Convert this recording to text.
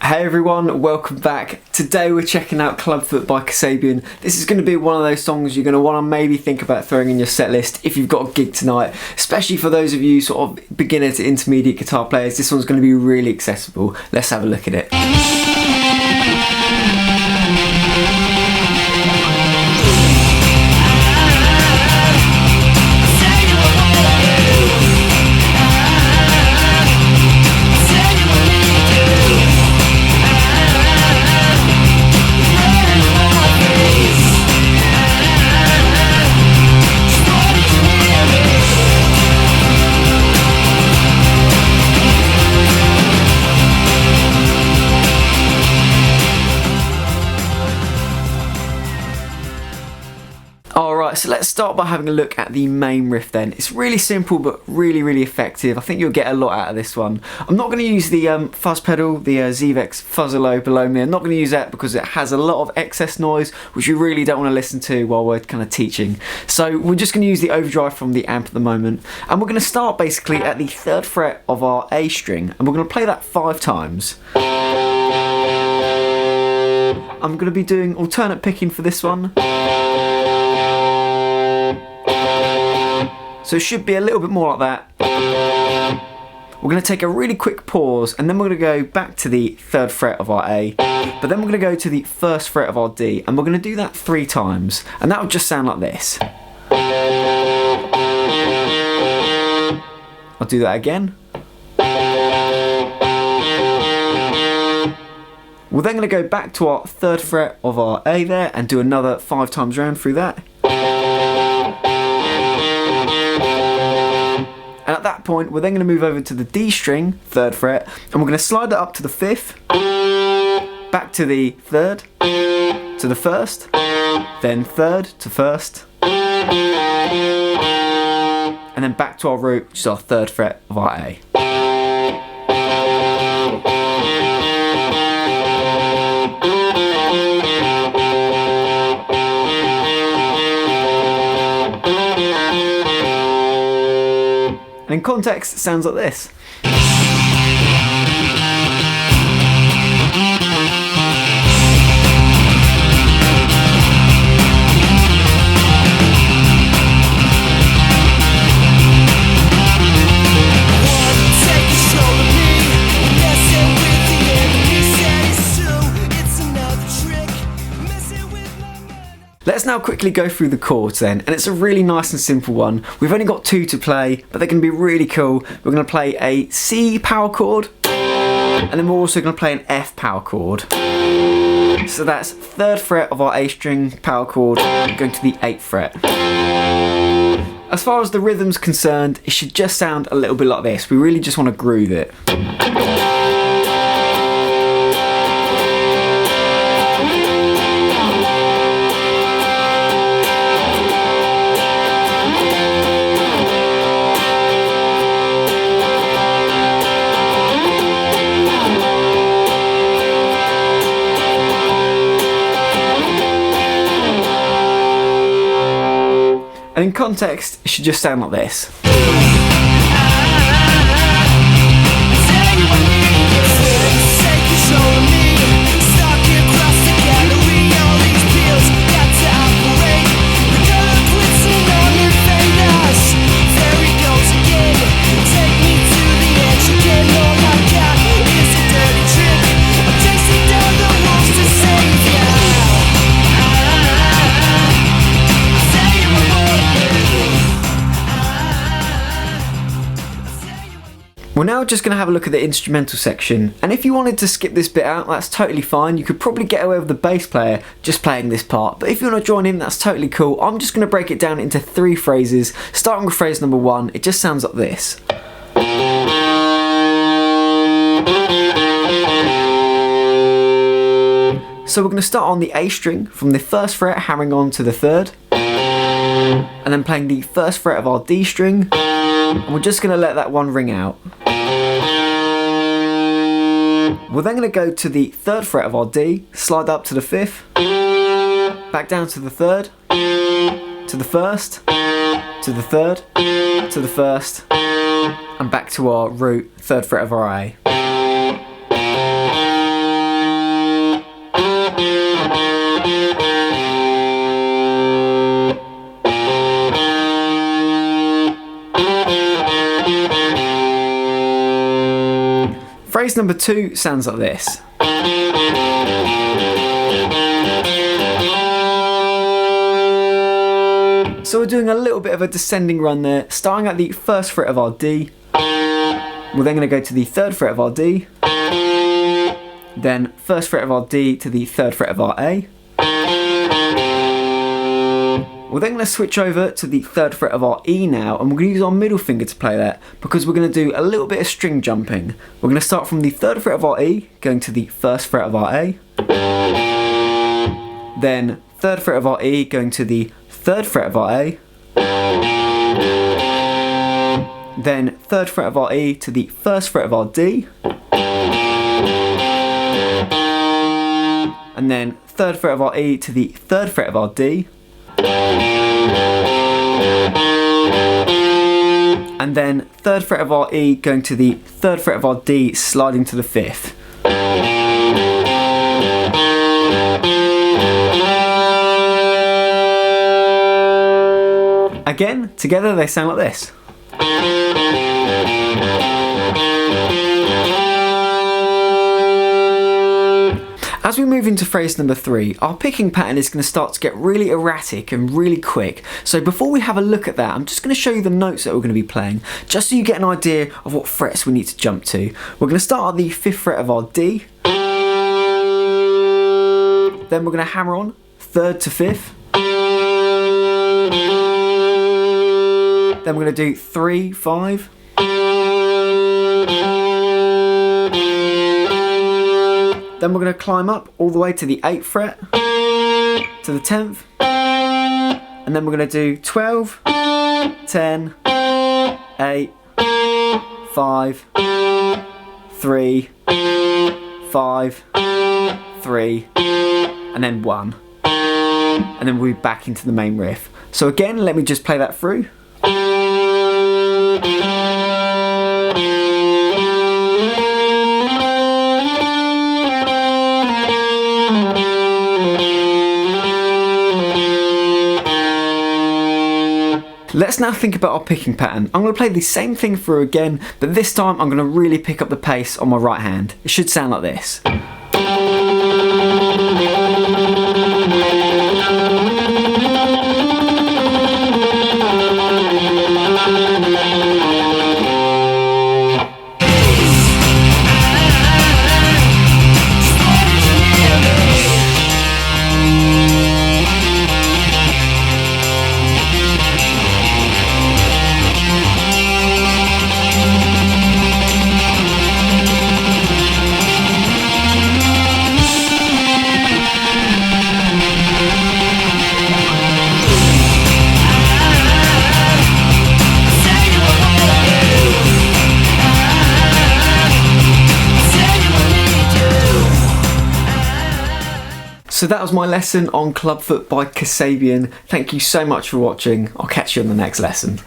Hey everyone, welcome back. Today we're checking out Clubfoot by Kasabian. This is going to be one of those songs you're going to want to maybe think about throwing in your set list if you've got a gig tonight, especially for those of you sort of beginner to intermediate guitar players. This one's going to be really accessible. Let's have a look at it. Alright, so let's start by having a look at the main riff then. It's really simple but really effective. I think you'll get a lot out of this one. I'm not going to use the fuzz pedal, the Z-Vex Fuzzolo below me. I'm not going to use that because it has a lot of excess noise which you really don't want to listen to while we're kind of teaching. So we're just going to use the overdrive from the amp at the moment, and we're going to start basically at the 3rd fret of our A string, and we're going to play that 5 times. I'm going to be doing alternate picking for this one. So it should be a little bit more like that. We're going to take a really quick pause, and then we're going to go back to the 3rd fret of our A, but then we're going to go to the 1st fret of our D, and we're going to do that 3 times, and that will just sound like this. I'll do that again. We're then going to go back to our 3rd fret of our A there and do another 5 times round through that. And at that point, we're then going to move over to the D string, 3rd fret, and we're going to slide that up to the 5th, back to the 3rd, to the 1st, then 3rd to 1st, and then back to our root, which is our 3rd fret of our A. And in context, it sounds like this. Let's now quickly go through the chords then, and it's a really nice and simple one. We've only got 2 to play, but they're going to be really cool. We're going to play a C power chord, and then we're also going to play an F power chord. So that's 3rd fret of our A string power chord going to the 8th fret. As far as the rhythm's concerned, it should just sound a little bit like this. We really just want to groove it. And in context, it should just sound like this. We're now just going to have a look at the instrumental section, and if you wanted to skip this bit out, that's totally fine. You could probably get away with the bass player just playing this part, but if you want to join in, that's totally cool. I'm just going to break it down into 3 phrases, starting with phrase number 1. It just sounds like this. So we're going to start on the A string from the 1st fret, hammering on to the 3rd, and then playing the 1st fret of our D string, and we're just going to let that one ring out. We're then going to go to the 3rd fret of our D, slide up to the 5th, back down to the 3rd, to the 1st, to the 3rd, to the 1st, and back to our root 3rd fret of our A. Phrase number 2 sounds like this. So we're doing a little bit of a descending run there, starting at the 1st fret of our D. We're then going to go to the 3rd fret of our D, then 1st fret of our D to the 3rd fret of our A. We're then going to switch over to the 3rd fret of our E now, and we're going to use our middle finger to play that because we're going to do a little bit of string jumping. We're going to start from the 3rd fret of our E, going to the 1st fret of our A, then 3rd fret of our E, going to the 3rd fret of our A, then 3rd fret of our E to the 1st fret of our D, and then 3rd fret of our E to the 3rd fret of our D, and then 3rd fret of our E going to the 3rd fret of our D, sliding to the 5th. Again, together they sound like this. As we move into phrase number 3, our picking pattern is going to start to get really erratic and really quick. So before we have a look at that, I'm just going to show you the notes that we're going to be playing, just so you get an idea of what frets we need to jump to. We're going to start at the 5th fret of our D, then we're going to hammer on 3rd to 5th, then we're going to do 3, 5, then we're going to climb up all the way to the 8th fret, to the 10th, and then we're going to do 12, 10, 8, 5, 3, 5, 3, and then 1. And then we'll be back into the main riff. So again, let me just play that through. Let's now think about our picking pattern. I'm going to play the same thing through again, but this time I'm going to really pick up the pace on my right hand. It should sound like this. So that was my lesson on Clubfoot by Kasabian. Thank you so much for watching. I'll catch you on the next lesson.